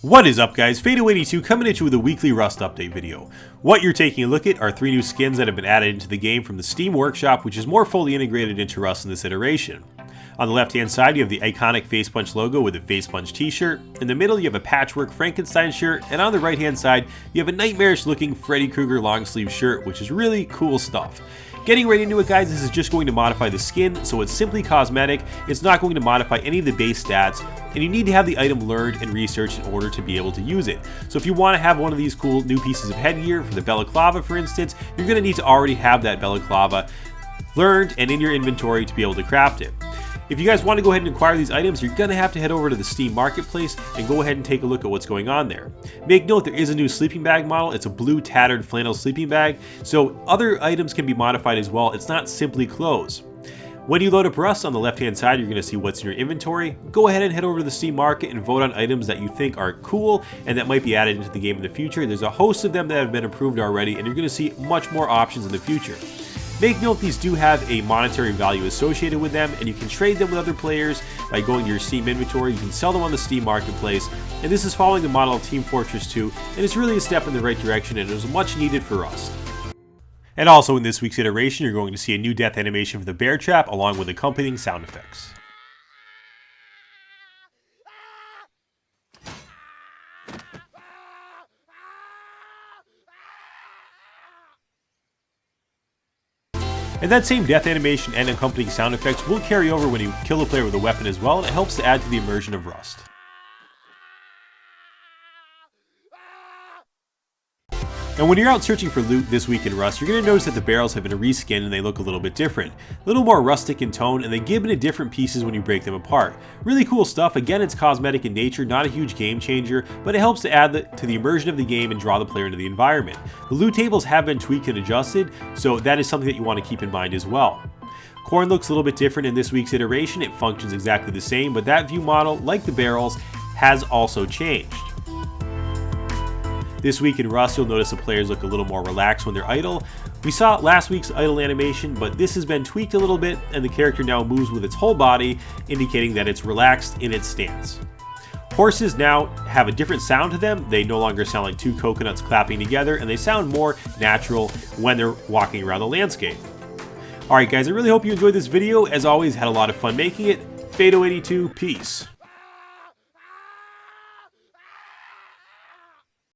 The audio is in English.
What is up, guys? Fado82 coming at you with a weekly Rust update video. What you're taking a look at are 3 new skins that have been added into the game from the Steam Workshop, which is more fully integrated into Rust in this iteration. On the left hand side, you have the iconic Facepunch logo with a Facepunch t-shirt. In the middle, you have a patchwork Frankenstein shirt, and on the right hand side, you have a nightmarish looking Freddy Krueger long sleeve shirt, which is really cool stuff. Getting right into it, guys, this is just going to modify the skin, so it's simply cosmetic. It's not going to modify any of the base stats, and you need to have the item learned and researched in order to be able to use it. So if you want to have one of these cool new pieces of headgear, for the Balaclava for instance, you're going to need to already have that Balaclava learned and in your inventory to be able to craft it. If you guys want to go ahead and acquire these items, you're going to have to head over to the Steam Marketplace and go ahead and take a look at what's going on there. Make note, there is a new sleeping bag model. It's a blue tattered flannel sleeping bag, so other items can be modified as well. It's not simply clothes. When you load up Rust, on the left hand side, you're going to see what's in your inventory. Go ahead and head over to the Steam Market and vote on items that you think are cool and that might be added into the game in the future. There's a host of them that have been approved already, and you're going to see much more options in the future. Make note, these do have a monetary value associated with them, and you can trade them with other players by going to your Steam inventory. You can sell them on the Steam Marketplace, and this is following the model of Team Fortress 2, and it's really a step in the right direction, and it was much needed for Rust. And also in this week's iteration, you're going to see a new death animation for the bear trap, along with accompanying sound effects. And that same death animation and accompanying sound effects will carry over when you kill a player with a weapon as well, and it helps to add to the immersion of Rust. And when you're out searching for loot this week in Rust, you're going to notice that the barrels have been reskinned and they look a little bit different. A little more rustic in tone, and they give into different pieces when you break them apart. Really cool stuff. Again, it's cosmetic in nature, not a huge game changer, but it helps to add to the immersion of the game and draw the player into the environment. The loot tables have been tweaked and adjusted, so that is something that you want to keep in mind as well. Corn looks a little bit different in this week's iteration. It functions exactly the same, but that view model, like the barrels, has also changed. This week in Rust, you'll notice the players look a little more relaxed when they're idle. We saw last week's idle animation, but this has been tweaked a little bit, and the character now moves with its whole body, indicating that it's relaxed in its stance. Horses now have a different sound to them. They no longer sound like two coconuts clapping together, and they sound more natural when they're walking around the landscape. Alright guys, I really hope you enjoyed this video. As always, had a lot of fun making it. Fado82, peace.